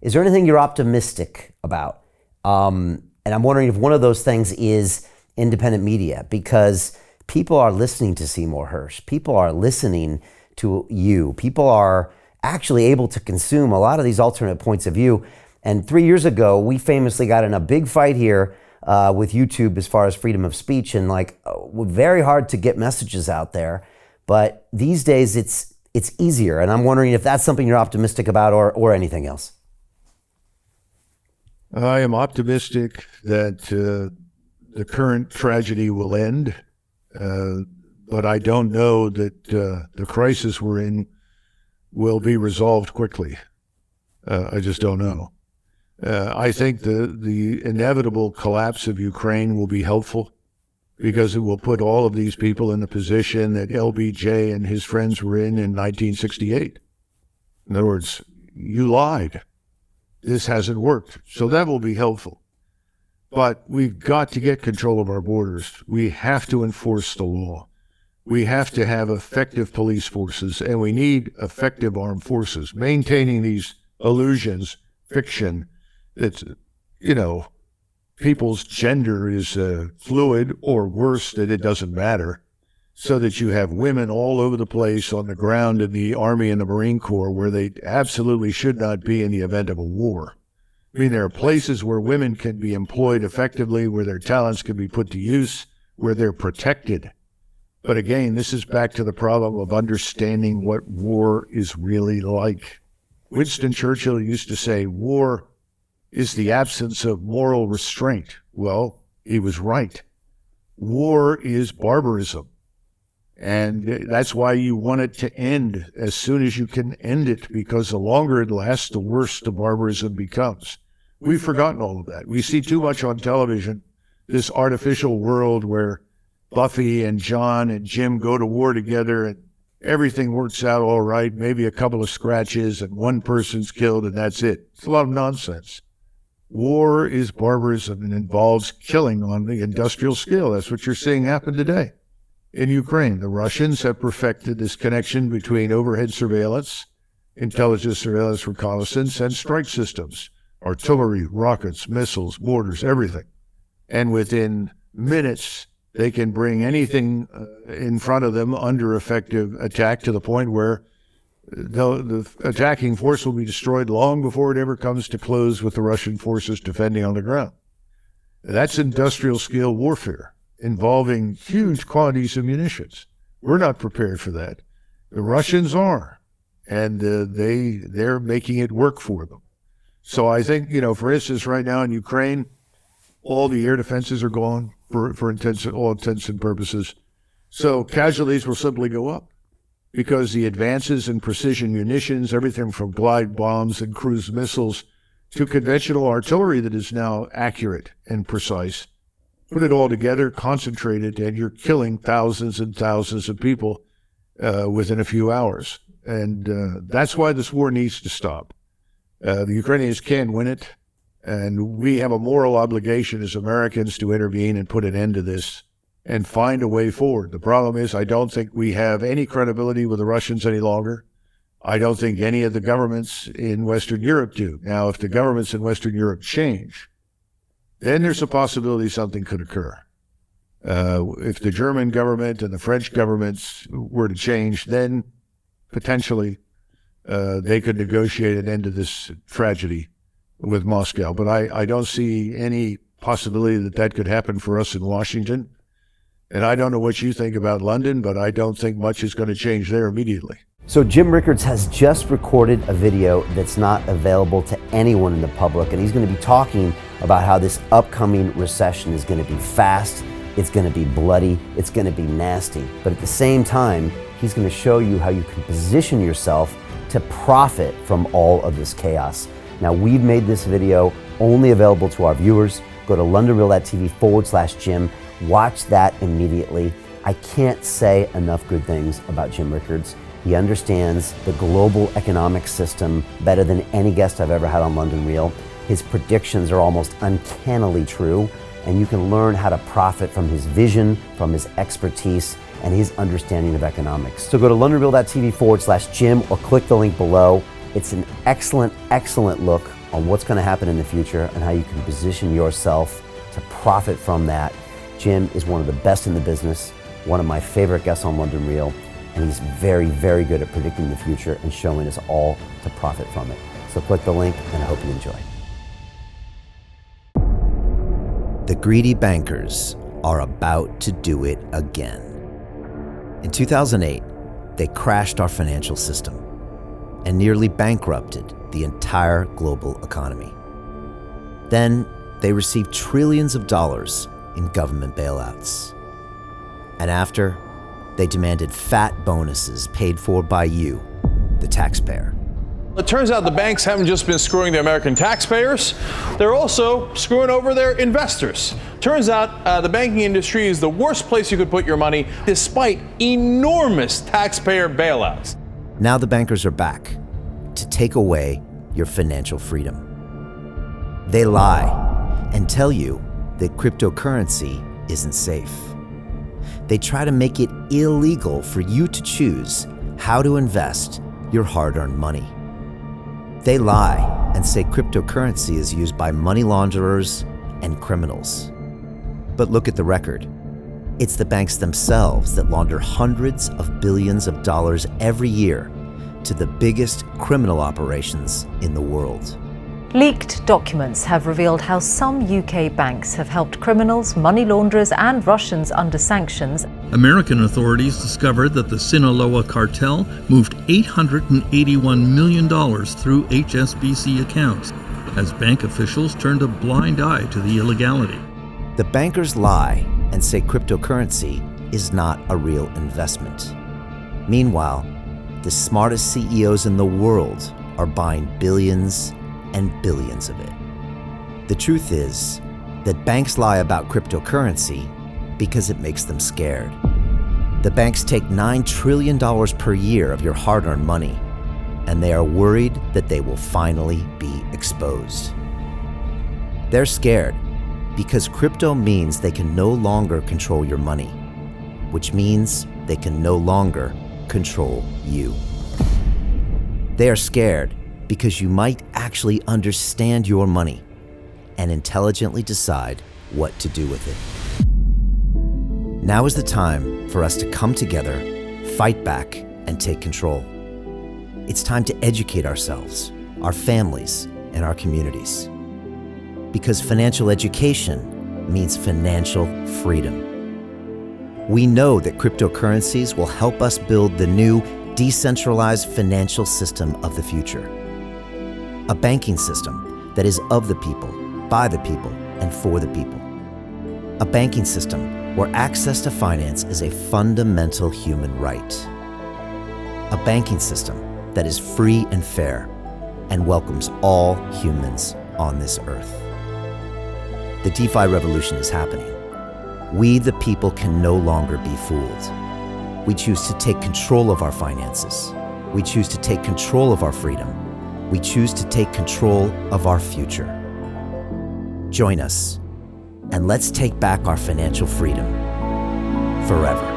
Is there anything you're optimistic about? And I'm wondering if one of those things is independent media, because people are listening to Seymour Hersh. People are listening to you. People are actually able to consume a lot of these alternate points of view. And 3 years ago, we famously got in a big fight here with YouTube as far as freedom of speech, and very hard to get messages out there. But these days, it's easier. And I'm wondering if that's something you're optimistic about, or anything else. I am optimistic that the current tragedy will end, but I don't know that the crisis we're in will be resolved quickly. I just don't know. I think the inevitable collapse of Ukraine will be helpful, because it will put all of these people in the position that LBJ and his friends were in 1968. In other words, you lied. This hasn't worked. So that will be helpful. But we've got to get control of our borders. We have to enforce the law. We have to have effective police forces, and we need effective armed forces. Maintaining these illusions, fiction, that, people's gender is fluid, or worse, that it doesn't matter, so that you have women all over the place on the ground in the Army and the Marine Corps where they absolutely should not be in the event of a war. I mean, there are places where women can be employed effectively, where their talents can be put to use, where they're protected. But again, this is back to the problem of understanding what war is really like. Winston Churchill used to say, war is the absence of moral restraint. Well, he was right. War is barbarism. And that's why you want it to end as soon as you can end it, because the longer it lasts, the worse the barbarism becomes. We've forgotten all of that. We see too much on television, this artificial world where Buffy and John and Jim go to war together and everything works out all right, maybe a couple of scratches and one person's killed and that's it. It's a lot of nonsense. War is barbarism and involves killing on the industrial scale. That's what you're seeing happen today. In Ukraine, the Russians have perfected this connection between overhead surveillance, intelligence surveillance, reconnaissance, and strike systems, artillery, rockets, missiles, mortars, everything. And within minutes, they can bring anything in front of them under effective attack, to the point where the attacking force will be destroyed long before it ever comes to close with the Russian forces defending on the ground. That's industrial scale warfare, involving huge quantities of munitions. We're not prepared for that. The Russians are, and they're making it work for them. So I think, for instance, right now in Ukraine, all the air defenses are gone for all intents and purposes. So casualties will simply go up, because the advances in precision munitions, everything from glide bombs and cruise missiles to conventional artillery that is now accurate and precise, put it all together, concentrated, and you're killing thousands and thousands of people within a few hours. And that's why this war needs to stop. The Ukrainians can win it, and we have a moral obligation as Americans to intervene and put an end to this and find a way forward. The problem is, I don't think we have any credibility with the Russians any longer. I don't think any of the governments in Western Europe do. Now, if the governments in Western Europe change, then there's a possibility something could occur. If the German government and the French governments were to change, then potentially they could negotiate an end to this tragedy with Moscow. But I don't see any possibility that could happen for us in Washington. And I don't know what you think about London, but I don't think much is going to change there immediately. So Jim Rickards has just recorded a video that's not available to anyone in the public, and he's going to be talking about how this upcoming recession is going to be fast, it's going to be bloody, it's going to be nasty. But at the same time, he's going to show you how you can position yourself to profit from all of this chaos. Now, we've made this video only available to our viewers. Go to londonreal.tv/Jim. Watch that immediately. I can't say enough good things about Jim Rickards. He understands the global economic system better than any guest I've ever had on London Real. His predictions are almost uncannily true, and you can learn how to profit from his vision, from his expertise, and his understanding of economics. So go to londonreal.tv/Jim or click the link below. It's an excellent, excellent look on what's going to happen in the future and how you can position yourself to profit from that. Jim is one of the best in the business, one of my favorite guests on London Real, and he's very, very good at predicting the future and showing us all to profit from it. So click the link, and I hope you enjoy. The greedy bankers are about to do it again. In 2008, they crashed our financial system and nearly bankrupted the entire global economy. Then they received trillions of dollars in government bailouts. And after, they demanded fat bonuses paid for by you, the taxpayer. It turns out the banks haven't just been screwing the American taxpayers, they're also screwing over their investors. Turns out the banking industry is the worst place you could put your money, despite enormous taxpayer bailouts. Now the bankers are back to take away your financial freedom. They lie and tell you that cryptocurrency isn't safe. They try to make it illegal for you to choose how to invest your hard-earned money. They lie and say cryptocurrency is used by money launderers and criminals. But look at the record. It's the banks themselves that launder hundreds of billions of dollars every year to the biggest criminal operations in the world. Leaked documents have revealed how some UK banks have helped criminals, money launderers and Russians under sanctions. American authorities discovered that the Sinaloa cartel moved $881 million through HSBC accounts as bank officials turned a blind eye to the illegality. The bankers lie and say cryptocurrency is not a real investment. Meanwhile, the smartest CEOs in the world are buying billions and billions of it. The truth is that banks lie about cryptocurrency because it makes them scared. The banks take $9 trillion per year of your hard-earned money, and they are worried that they will finally be exposed. They're scared because crypto means they can no longer control your money, which means they can no longer control you. They are scared because you might actually understand your money and intelligently decide what to do with it. Now is the time for us to come together, fight back, and take control. It's time to educate ourselves, our families, and our communities. Because financial education means financial freedom. We know that cryptocurrencies will help us build the new decentralized financial system of the future. A banking system that is of the people, by the people, and for the people. A banking system where access to finance is a fundamental human right. A banking system that is free and fair and welcomes all humans on this earth. The DeFi revolution is happening. We, the people, can no longer be fooled. We choose to take control of our finances. We choose to take control of our freedom. We choose to take control of our future. Join us, and let's take back our financial freedom forever.